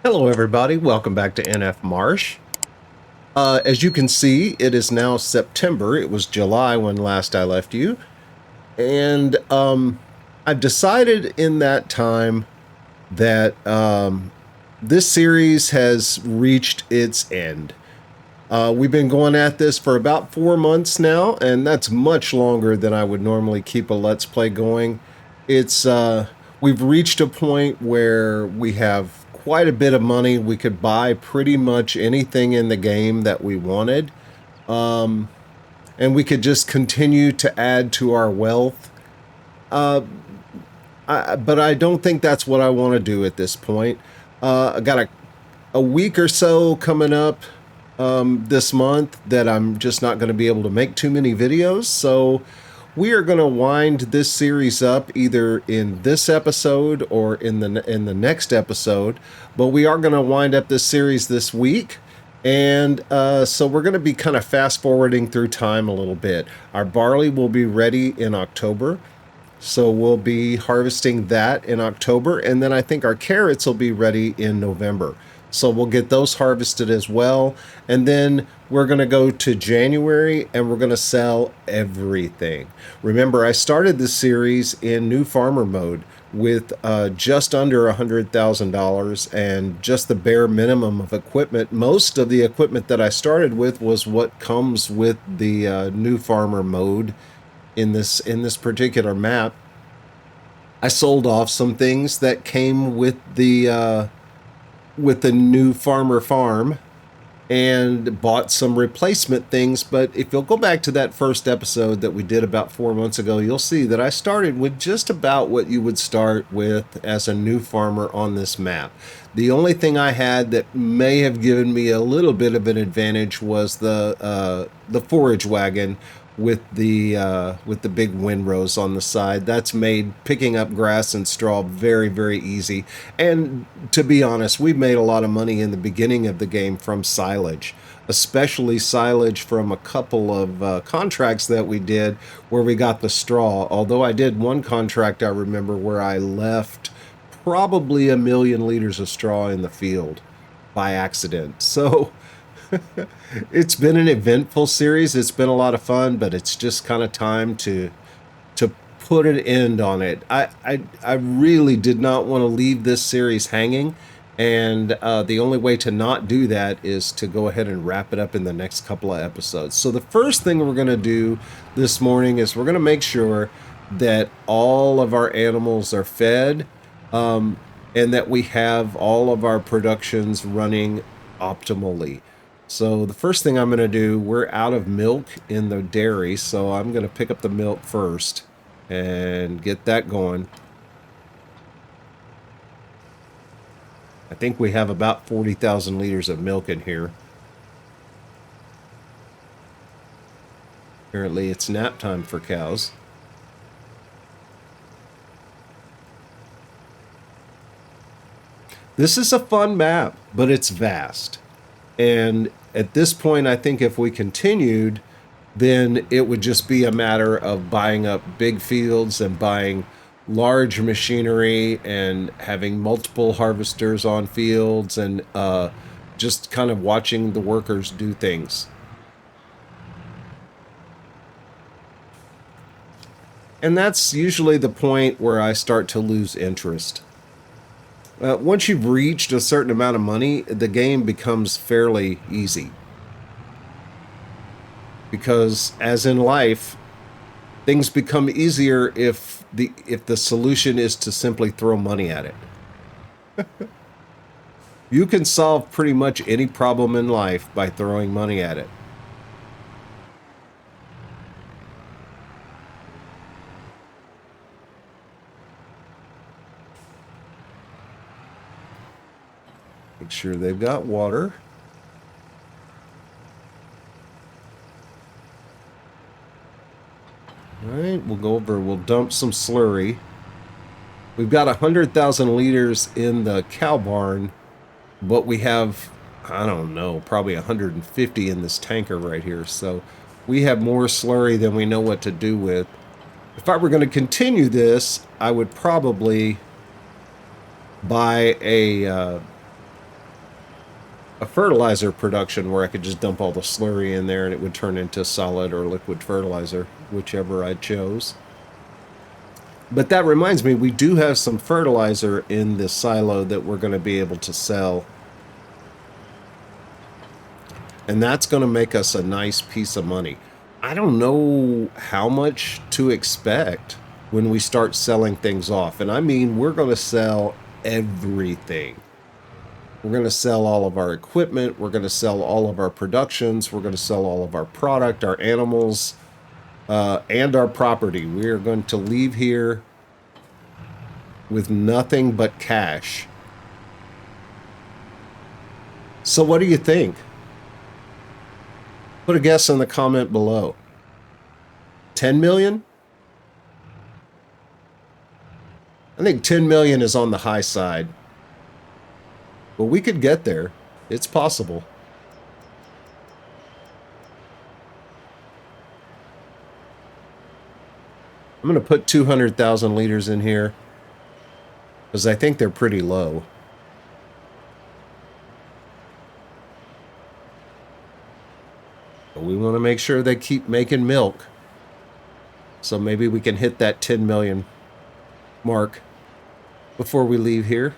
Hello, everybody. Welcome back to NF Marsh. As you can see, it is now September. It was July when last I left you. And I've decided in that time that this series has reached its end. We've been going at this for about 4 months now, and that's much longer than I would normally keep a Let's Play going. It's we've reached a point where we have quite a bit of money. We could buy pretty much anything in the game that we wanted, and we could just continue to add to our wealth. But I don't think that's what I want to do at this point. I got a week or so coming up this month that I'm just not going to be able to make too many videos. So we are going to wind this series up either in this episode or in the next episode. But we are going to wind up this series this week. And so we're going to be kind of fast forwarding through time a little bit. Our barley will be ready in October. So we'll be harvesting that in October, and then I think our carrots will be ready in November. So we'll get those harvested as well. And then we're going to go to January and we're going to sell everything. Remember, I started this series in new farmer mode with just under $100,000 and just the bare minimum of equipment. Most of the equipment that I started with was what comes with the new farmer mode in this particular map. I sold off some things that came with the new farmer farm and bought some replacement things. But if you'll go back to that first episode that we did about 4 months ago, you'll see that I started with just about what you would start with as a new farmer on this map. The only thing I had that may have given me a little bit of an advantage was the forage wagon with the big windrows on the side. That's made picking up grass and straw very, very easy. And to be honest, we've made a lot of money in the beginning of the game from silage, especially silage from a couple of contracts that we did where we got the straw. Although I did one contract, I remember, where I left probably 1,000,000 liters of straw in the field by accident. So it's been an eventful series. It's been a lot of fun, but it's just kind of time to put an end on it. I really did not want to leave this series hanging, and the only way to not do that is to go ahead and wrap it up in the next couple of episodes. So the first thing we're going to do this morning is we're going to make sure that all of our animals are fed, and that we have all of our productions running optimally. So the first thing I'm going to do, we're out of milk in the dairy, so I'm going to pick up the milk first and get that going. I think we have about 40,000 liters of milk in here. Apparently it's nap time for cows. This is a fun map, but it's vast. And at this point, I think if we continued, then it would just be a matter of buying up big fields and buying large machinery and having multiple harvesters on fields and just kind of watching the workers do things. And that's usually the point where I start to lose interest. Once you've reached a certain amount of money, the game becomes fairly easy. Because as in life, things become easier if the solution is to simply throw money at it. You can solve pretty much any problem in life by throwing money at it. Make sure they've got water. All right, we'll go over, we'll dump some slurry. We've got 100,000 liters in the cow barn, but we have, I don't know, probably 150 in this tanker right here. So we have more slurry than we know what to do with. If I were going to continue this, I would probably buy a a fertilizer production where I could just dump all the slurry in there and it would turn into solid or liquid fertilizer, whichever I chose. But that reminds me, we do have some fertilizer in this silo that we're going to be able to sell. And that's going to make us a nice piece of money. I don't know how much to expect when we start selling things off. And I mean, we're going to sell everything. We're going to sell all of our equipment. We're going to sell all of our productions. We're going to sell all of our product, our animals, and our property. We are going to leave here with nothing but cash. So what do you think? Put a guess in the comment below. 10 million? I think 10 million is on the high side. But we could get there. It's possible. I'm going to put 200,000 liters in here because I think they're pretty low. But we want to make sure they keep making milk. So maybe we can hit that 10 million mark before we leave here.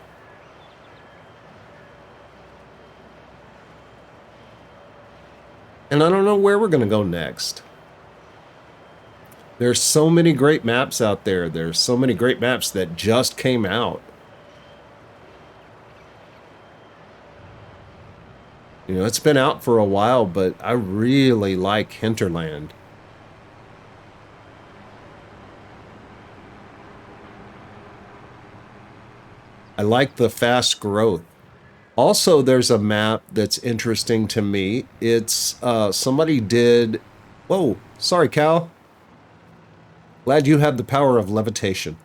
And I don't know where we're going to go next. There's so many great maps out there. There's so many great maps that just came out. You know, it's been out for a while, but I really like Hinterland. I like the fast growth. Also, there's a map that's interesting to me. It's somebody did... Whoa, sorry, Cal. Glad you have the power of levitation.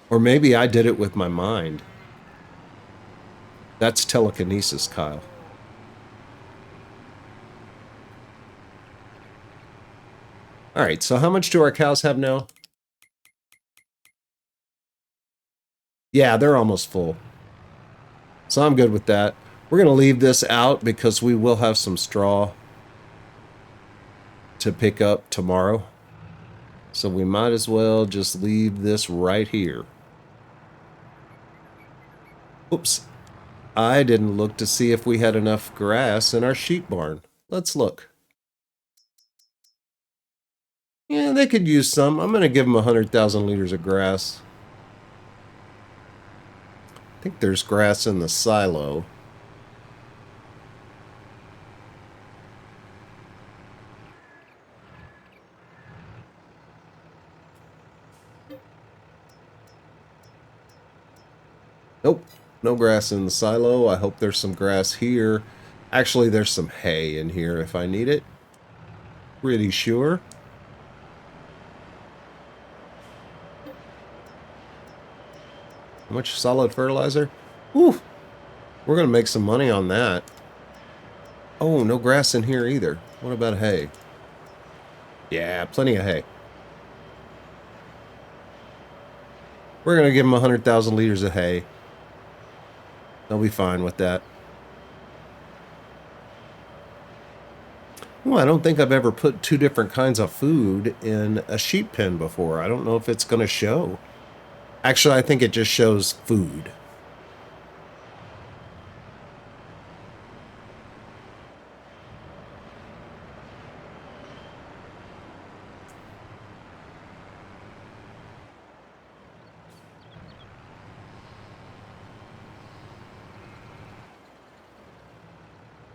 Or maybe I did it with my mind. That's telekinesis, Kyle. All right, so how much do our cows have now? Yeah, they're almost full. So I'm good with that. We're going to leave this out because we will have some straw to pick up tomorrow. So we might as well just leave this right here. Oops. I didn't look to see if we had enough grass in our sheep barn. Let's look. Yeah, they could use some. I'm going to give them 100,000 liters of grass. I think there's grass in the silo. Nope, no grass in the silo. I hope there's some grass here. Actually, there's some hay in here if I need it. Pretty sure. How much solid fertilizer? Whew. We're going to make some money on that. Oh, no grass in here either. What about hay? Yeah, plenty of hay. We're going to give them 100,000 liters of hay. They'll be fine with that. Well, I don't think I've ever put two different kinds of food in a sheep pen before. I don't know if it's going to show. Actually, I think it just shows food.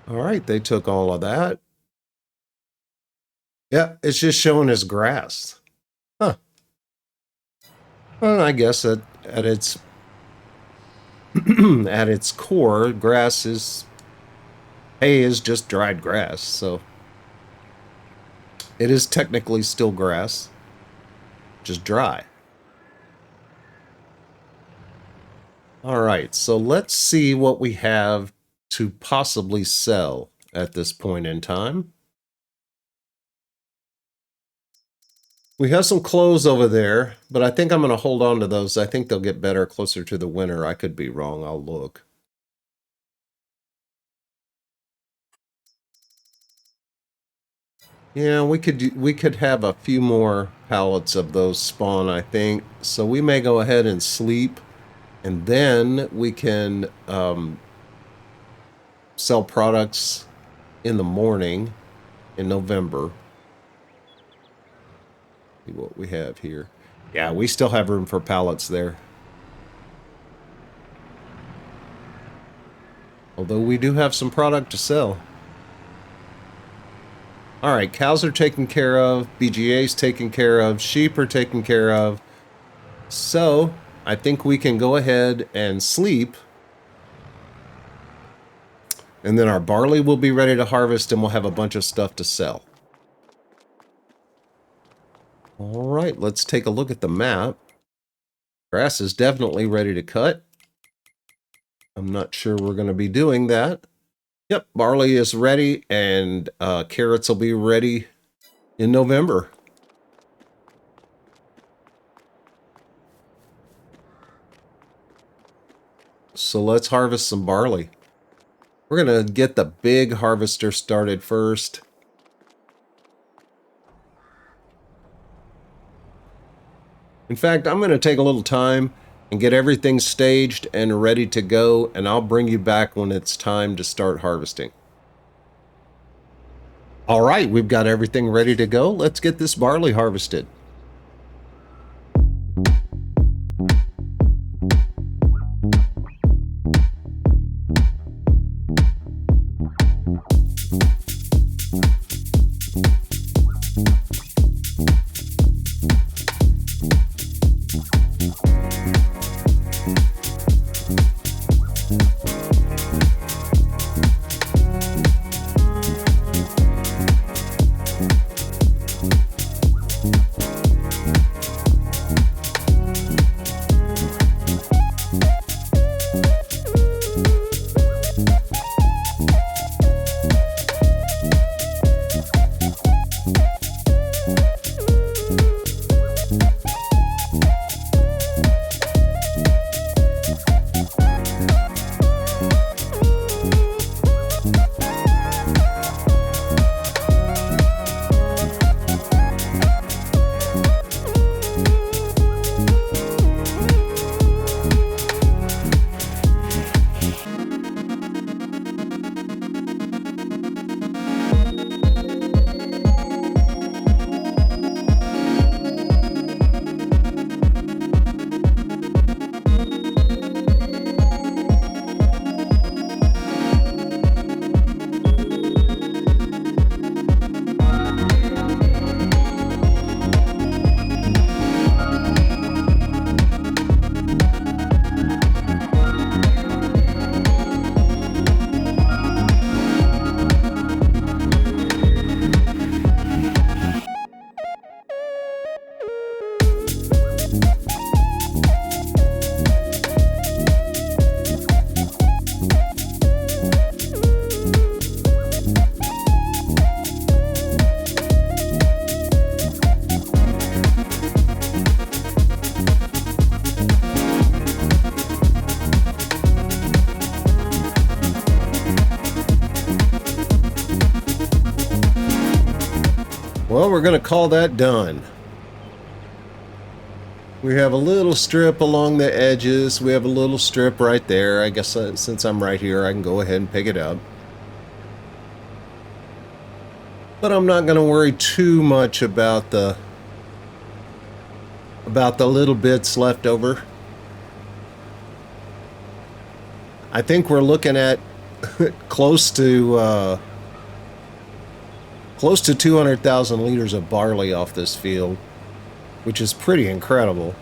All right, they took all of that. Yeah, it's just showing as grass. Huh. Well, I guess at its at its core, grass is hay is just dried grass, so it is technically still grass, just dry. All right, so let's see what we have to possibly sell at this point in time. We have some clothes over there, but I think I'm going to hold on to those. I think they'll get better closer to the winter. I could be wrong. I'll look. Yeah, we could have a few more pallets of those spawn, I think. So we may go ahead and sleep, and then we can sell products in the morning in November. See what we have here. Yeah, we still have room for pallets there. Although we do have some product to sell. All right, cows are taken care of. BGA's taken care of. Sheep are taken care of. So I think we can go ahead and sleep. And then our barley will be ready to harvest and we'll have a bunch of stuff to sell. All right, let's take a look at the map. Grass is definitely ready to cut. I'm not sure we're going to be doing that. Yep, barley is ready and carrots will be ready in November. So let's harvest some barley. We're going to get the big harvester started first. In fact, I'm going to take a little time and get everything staged and ready to go, and I'll bring you back when it's time to start harvesting. All right, we've got everything ready to go. Let's get this barley harvested. Well, we're going to call that done. We have a little strip along the edges. We have a little strip right there. I guess since I'm right here, I can go ahead and pick it up. But I'm not going to worry too much about the little bits left over. I think we're looking at close to 200,000 liters of barley off this field, which is pretty incredible.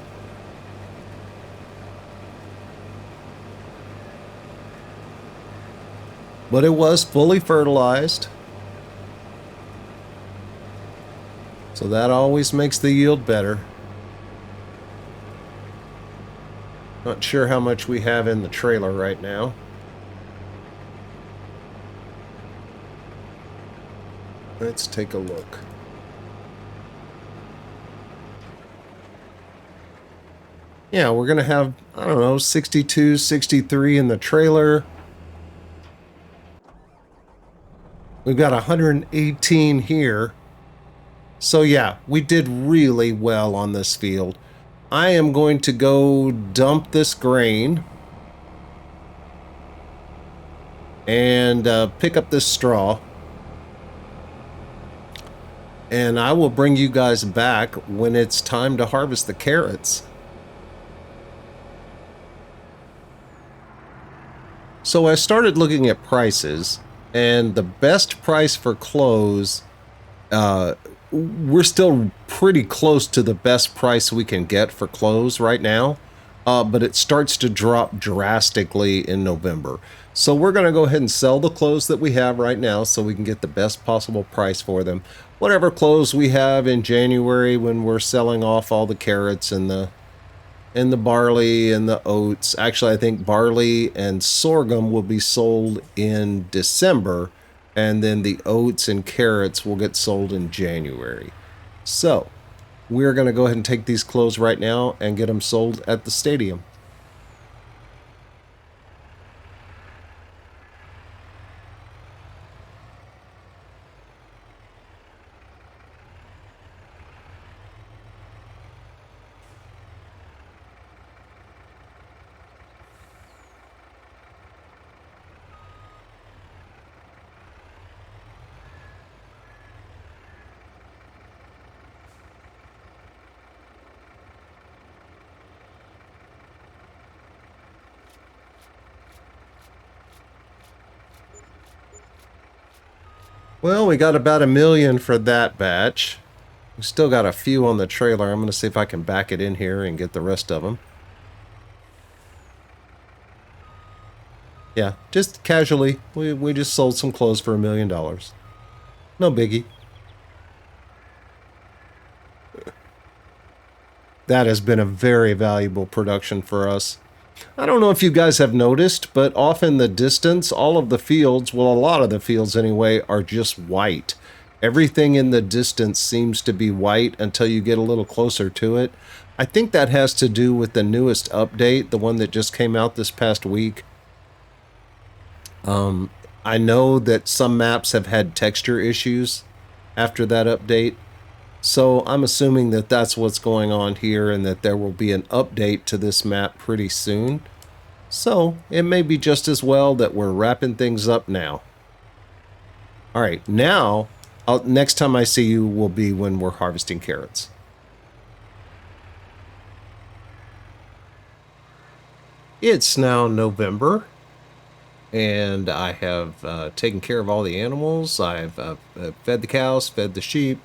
But it was fully fertilized, so that always makes the yield better. Not sure how much we have in the trailer right now. Let's take a look. Yeah, we're going to have, I don't know, 62, 63 in the trailer. We've got 118 here. So yeah, we did really well on this field. I am going to go dump this grain and pick up this straw. And I will bring you guys back when it's time to harvest the carrots. So I started looking at prices, and the best price for clothes, we're still pretty close to the best price we can get for clothes right now, but it starts to drop drastically in November. So we're going to go ahead and sell the clothes that we have right now so we can get the best possible price for them. Whatever clothes we have in January when we're selling off all the carrots and the barley and the oats. Actually, I think barley and sorghum will be sold in December, and then the oats and carrots will get sold in January. So we're going to go ahead and take these clothes right now and get them sold at the stadium. Well, we got about $1 million for that batch. We still got a few on the trailer. I'm going to see if I can back it in here and get the rest of them. Yeah, just casually. We just sold some clothes for $1 million. No biggie. That has been a very valuable production for us. I don't know if you guys have noticed, but off in the distance, all of the fields, well, a lot of the fields anyway, are just white. Everything in the distance seems to be white until you get a little closer to it. I think that has to do with the newest update, the one that just came out this past week. I know that some maps have had texture issues after that update. So I'm assuming that that's what's going on here and that there will be an update to this map pretty soon. So it may be just as well that we're wrapping things up now. All right, now, next time I see you will be when we're harvesting carrots. It's now November, and I have taken care of all the animals. I've fed the cows, fed the sheep.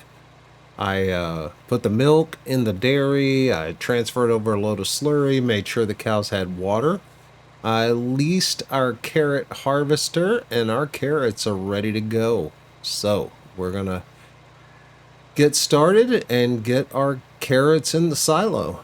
I put the milk in the dairy. I transferred over a load of slurry, made sure the cows had water. I leased our carrot harvester, and our carrots are ready to go. So we're going to get started and get our carrots in the silo.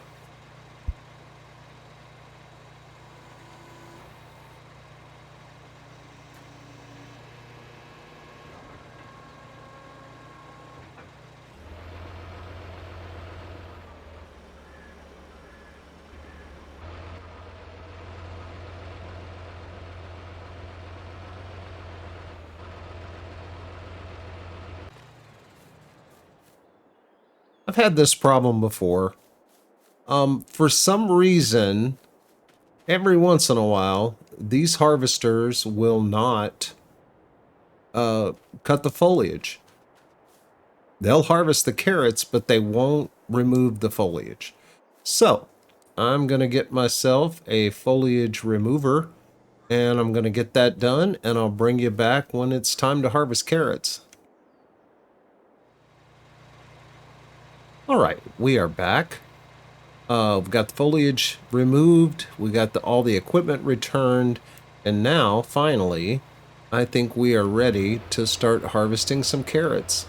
I've had this problem before. For some reason, every once in a while, these harvesters will not cut the foliage. They'll harvest the carrots, but they won't remove the foliage. So, I'm going to get myself a foliage remover, and I'm going to get that done, and I'll bring you back when it's time to harvest carrots. All right, we are back. We've got the foliage removed, we got all the equipment returned, and now, finally, I think we are ready to start harvesting some carrots.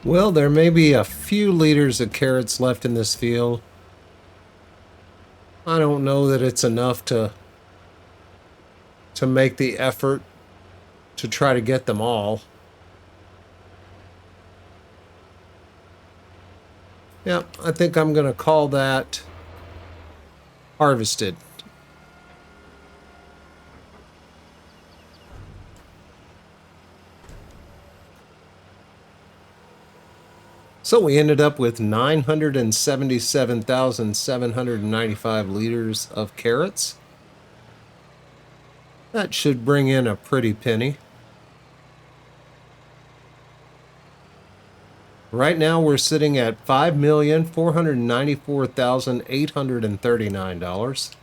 Well, there may be a few liters of carrots left in this field. I don't know that it's enough to make the effort to try to get them all. Yeah, I think I'm going to call that harvested. So we ended up with 977,795 liters of carrots. That should bring in a pretty penny. Right now we're sitting at $5,494,839.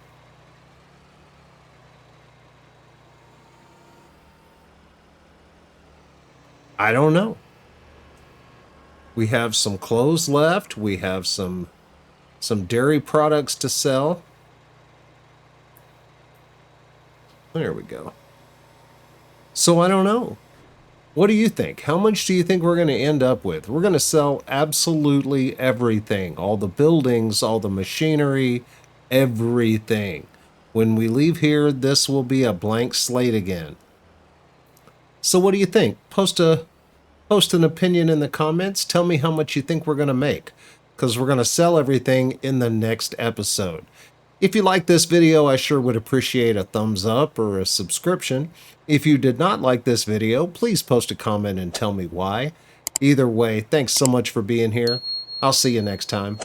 I don't know. We have some clothes left. We have some dairy products to sell. There we go. So I don't know. What do you think? How much do you think we're going to end up with? We're going to sell absolutely everything. All the buildings, all the machinery, everything. When we leave here, this will be a blank slate again. So what do you think? Post an opinion in the comments. Tell me how much you think we're going to make, because we're going to sell everything in the next episode. If you like this video, I sure would appreciate a thumbs up or a subscription. If you did not like this video, please post a comment and tell me why. Either way, thanks so much for being here. I'll see you next time.